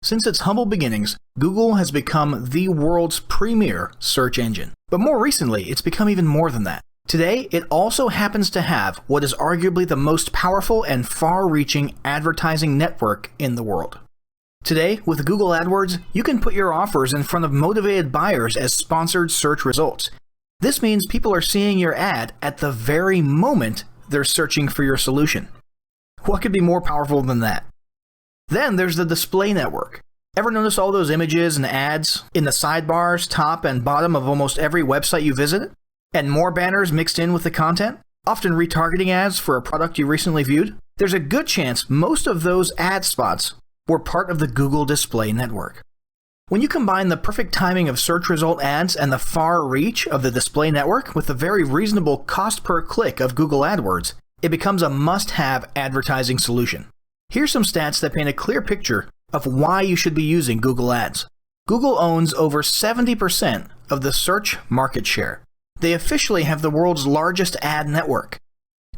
Since its humble beginnings, Google has become the world's premier search engine. But more recently, it's become even more than that. Today, it also happens to have what is arguably the most powerful and far-reaching advertising network in the world. Today, with Google AdWords, you can put your offers in front of motivated buyers as sponsored search results. This means people are seeing your ad at the very moment they're searching for your solution. What could be more powerful than that? Then there's the display network. Ever notice all those images and ads in the sidebars, top and bottom of almost every website you visit? And more banners mixed in with the content? Often retargeting ads for a product you recently viewed? There's a good chance most of those ad spots were part of the Google display network. When you combine the perfect timing of search result ads and the far reach of the display network with the very reasonable cost per click of Google AdWords, it becomes a must-have advertising solution. Here's some stats that paint a clear picture of why you should be using Google Ads. Google owns over 70% of the search market share. They officially have the world's largest ad network.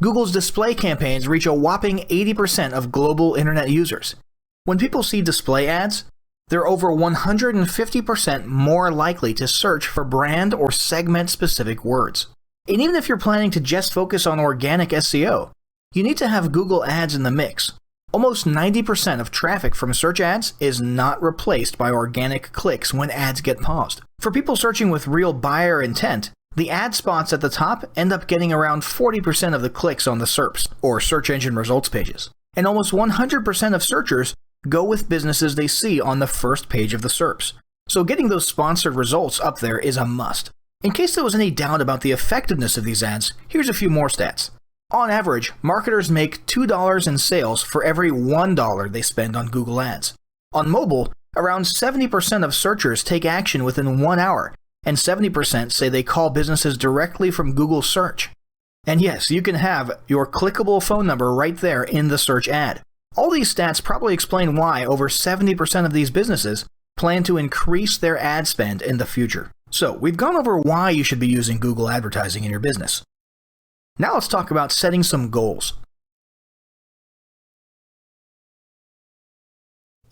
Google's display campaigns reach a whopping 80% of global internet users. When people see display ads, they're over 150% more likely to search for brand or segment-specific words. And even if you're planning to just focus on organic SEO, you need to have Google Ads in the mix. Almost 90% of traffic from search ads is not replaced by organic clicks when ads get paused. For people searching with real buyer intent, the ad spots at the top end up getting around 40% of the clicks on the SERPs, or search engine results pages. And almost 100% of searchers go with businesses they see on the first page of the SERPs. So getting those sponsored results up there is a must. In case there was any doubt about the effectiveness of these ads, here's a few more stats. On average, marketers make $2 in sales for every $1 they spend on Google Ads. On mobile, around 70% of searchers take action within 1 hour, and 70% say they call businesses directly from Google Search. And yes, you can have your clickable phone number right there in the search ad. All these stats probably explain why over 70% of these businesses plan to increase their ad spend in the future. So, we've gone over why you should be using Google advertising in your business. Now let's talk about setting some goals.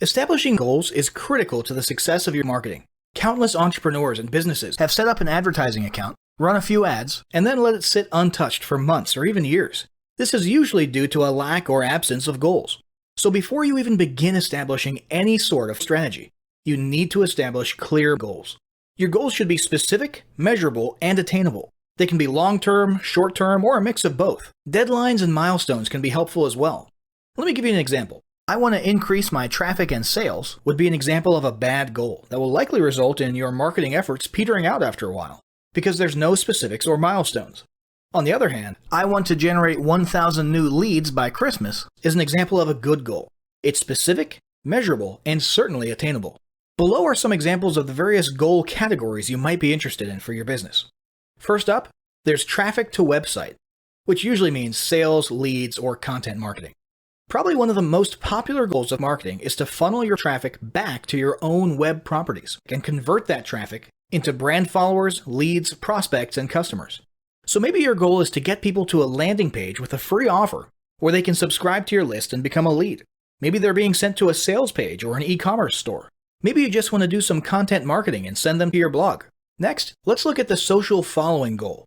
Establishing goals is critical to the success of your marketing. Countless entrepreneurs and businesses have set up an advertising account, run a few ads, and then let it sit untouched for months or even years. This is usually due to a lack or absence of goals. So before you even begin establishing any sort of strategy, you need to establish clear goals. Your goals should be specific, measurable, and attainable. They can be long-term, short-term, or a mix of both. Deadlines and milestones can be helpful as well. Let me give you an example. I want to increase my traffic and sales would be an example of a bad goal that will likely result in your marketing efforts petering out after a while, because there's no specifics or milestones. On the other hand, I want to generate 1,000 new leads by Christmas is an example of a good goal. It's specific, measurable, and certainly attainable. Below are some examples of the various goal categories you might be interested in for your business. First up, there's traffic to website, which usually means sales, leads, or content marketing. Probably one of the most popular goals of marketing is to funnel your traffic back to your own web properties and convert that traffic into brand followers, leads, prospects, and customers. So maybe your goal is to get people to a landing page with a free offer where they can subscribe to your list and become a lead. Maybe they're being sent to a sales page or an e-commerce store. Maybe you just want to do some content marketing and send them to your blog. Next, let's look at the social following goal.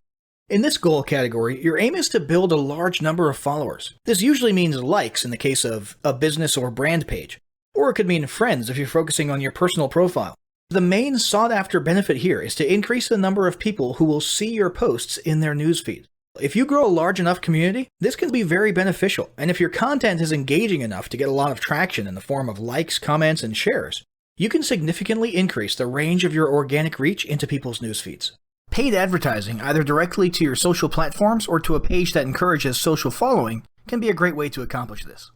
In this goal category, your aim is to build a large number of followers. This usually means likes in the case of a business or brand page, or it could mean friends if you're focusing on your personal profile. The main sought-after benefit here is to increase the number of people who will see your posts in their newsfeed. If you grow a large enough community, this can be very beneficial, and if your content is engaging enough to get a lot of traction in the form of likes, comments, and shares, you can significantly increase the range of your organic reach into people's newsfeeds. Paid advertising, either directly to your social platforms or to a page that encourages social following, can be a great way to accomplish this.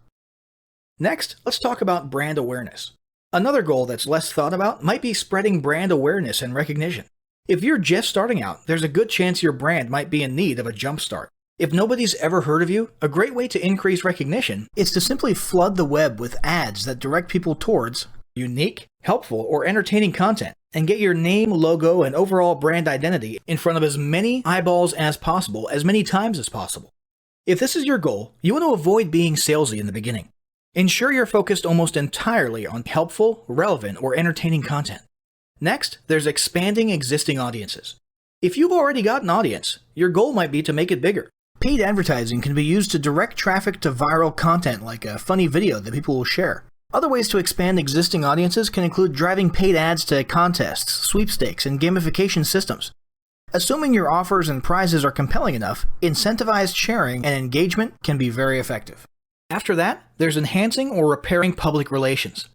Next, let's talk about brand awareness. Another goal that's less thought about might be spreading brand awareness and recognition. If you're just starting out, there's a good chance your brand might be in need of a jump start. If nobody's ever heard of you, a great way to increase recognition is to simply flood the web with ads that direct people towards unique, helpful, or entertaining content, and get your name, logo, and overall brand identity in front of as many eyeballs as possible, as many times as possible. If this is your goal, you want to avoid being salesy in the beginning. Ensure you're focused almost entirely on helpful, relevant, or entertaining content. Next, there's expanding existing audiences. If you've already got an audience, your goal might be to make it bigger. Paid advertising can be used to direct traffic to viral content like a funny video that people will share. Other ways to expand existing audiences can include driving paid ads to contests, sweepstakes, and gamification systems. Assuming your offers and prizes are compelling enough, incentivized sharing and engagement can be very effective. After that, there's enhancing or repairing public relations.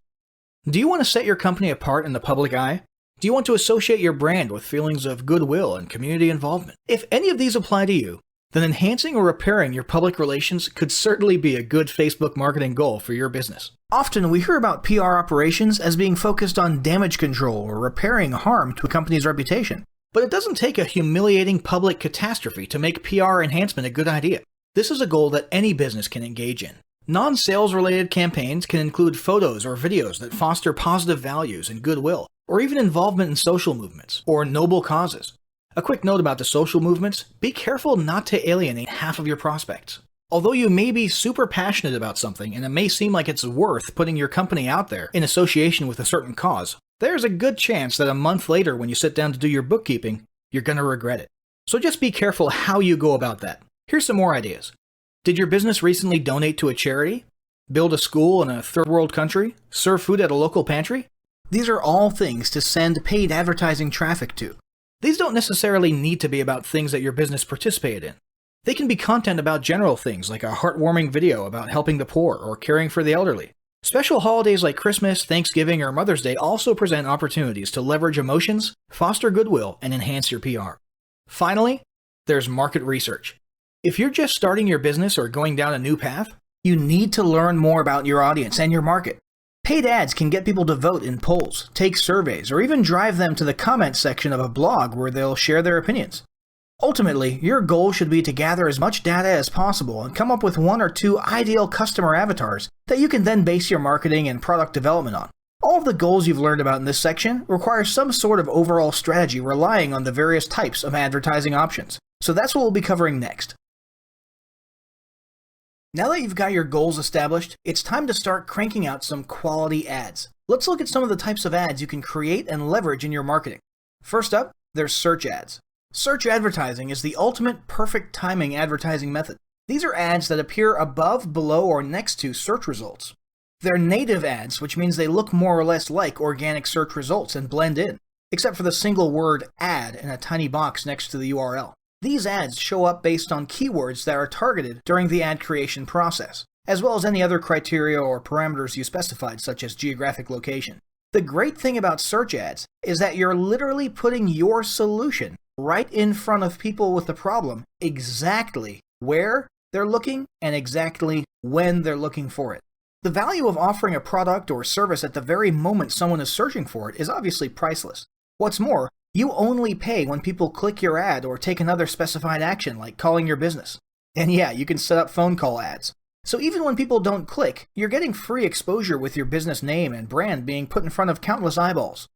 Do you want to set your company apart in the public eye? Do you want to associate your brand with feelings of goodwill and community involvement? If any of these apply to you, then enhancing or repairing your public relations could certainly be a good Facebook marketing goal for your business. Often we hear about PR operations as being focused on damage control or repairing harm to a company's reputation. But it doesn't take a humiliating public catastrophe to make PR enhancement a good idea. This is a goal that any business can engage in. Non-sales related campaigns can include photos or videos that foster positive values and goodwill, or even involvement in social movements or noble causes. A quick note about the social movements: be careful not to alienate half of your prospects. Although you may be super passionate about something and it may seem like it's worth putting your company out there in association with a certain cause, there's a good chance that a month later when you sit down to do your bookkeeping, you're going to regret it. So just be careful how you go about that. Here's some more ideas. Did your business recently donate to a charity? Build a school in a third world country? Serve food at a local pantry? These are all things to send paid advertising traffic to. These don't necessarily need to be about things that your business participated in. They can be content about general things like a heartwarming video about helping the poor or caring for the elderly. Special holidays like Christmas, Thanksgiving, or Mother's Day also present opportunities to leverage emotions, foster goodwill, and enhance your PR. Finally, there's market research. If you're just starting your business or going down a new path, you need to learn more about your audience and your market. Paid ads can get people to vote in polls, take surveys, or even drive them to the comments section of a blog where they'll share their opinions. Ultimately, your goal should be to gather as much data as possible and come up with 1 or 2 ideal customer avatars that you can then base your marketing and product development on. All of the goals you've learned about in this section require some sort of overall strategy relying on the various types of advertising options. So that's what we'll be covering next. Now that you've got your goals established, it's time to start cranking out some quality ads. Let's look at some of the types of ads you can create and leverage in your marketing. First up, there's search ads. Search advertising is the ultimate perfect timing advertising method. These are ads that appear above, below, or next to search results. They're native ads, which means they look more or less like organic search results and blend in, except for the single word ad in a tiny box next to the URL. These ads show up based on keywords that are targeted during the ad creation process, as well as any other criteria or parameters you specified, such as geographic location. The great thing about search ads is that you're literally putting your solution right in front of people with the problem, exactly where they're looking and exactly when they're looking for it. The value of offering a product or service at the very moment someone is searching for it is obviously priceless. What's more, you only pay when people click your ad or take another specified action like calling your business. And yeah, you can set up phone call ads. So even when people don't click, you're getting free exposure with your business name and brand being put in front of countless eyeballs.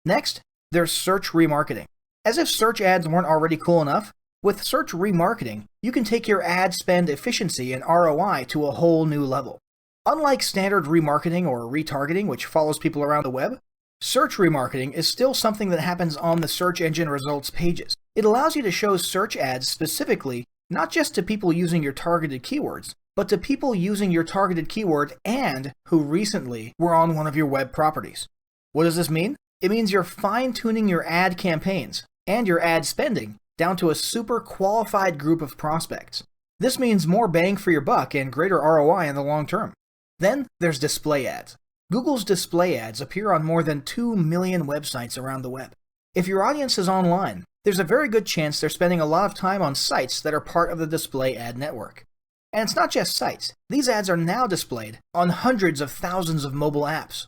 Next, there's search remarketing. As if search ads weren't already cool enough, with search remarketing, you can take your ad spend efficiency and ROI to a whole new level. Unlike standard remarketing or retargeting, which follows people around the web, search remarketing is still something that happens on the search engine results pages. It allows you to show search ads specifically, not just to people using your targeted keywords, but to people using your targeted keyword and who recently were on one of your web properties. What does this mean? It means you're fine-tuning your ad campaigns and your ad spending down to a super qualified group of prospects. This means more bang for your buck and greater ROI in the long term. Then there's display ads. Google's display ads appear on more than 2 million websites around the web. If your audience is online, there's a very good chance they're spending a lot of time on sites that are part of the display ad network. And it's not just sites. These ads are now displayed on hundreds of thousands of mobile apps.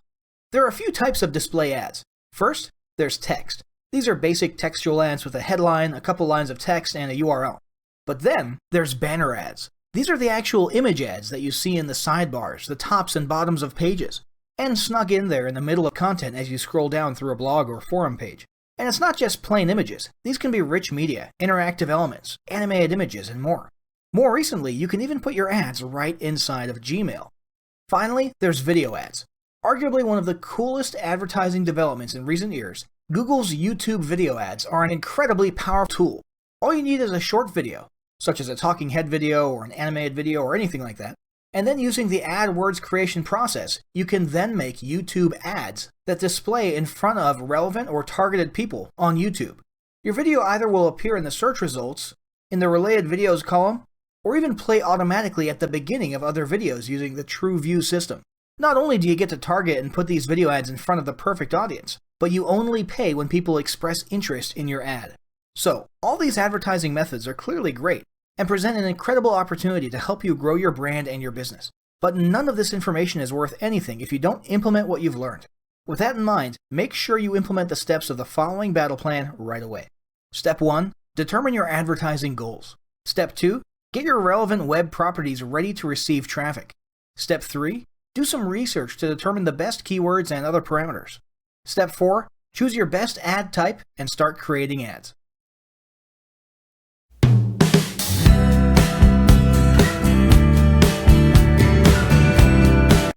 There are a few types of display ads. First, there's text. These are basic textual ads with a headline, a couple lines of text, and a URL. But then there's banner ads. These are the actual image ads that you see in the sidebars, the tops and bottoms of pages, and snug in there in the middle of content as you scroll down through a blog or forum page. And it's not just plain images. These can be rich media, interactive elements, animated images, and more. More recently, you can even put your ads right inside of Gmail. Finally, there's video ads. Arguably one of the coolest advertising developments in recent years, Google's YouTube video ads are an incredibly powerful tool. All you need is a short video, such as a talking head video or an animated video or anything like that, and then using the AdWords creation process, you can then make YouTube ads that display in front of relevant or targeted people on YouTube. Your video either will appear in the search results, in the related videos column, or even play automatically at the beginning of other videos using the TrueView system. Not only do you get to target and put these video ads in front of the perfect audience, but you only pay when people express interest in your ad. So, all these advertising methods are clearly great and present an incredible opportunity to help you grow your brand and your business. But none of this information is worth anything if you don't implement what you've learned. With that in mind, make sure you implement the steps of the following battle plan right away. Step 1. Determine your advertising goals. Step 2. Get your relevant web properties ready to receive traffic. Step 3. Do some research to determine the best keywords and other parameters. Step 4. Choose your best ad type and start creating ads.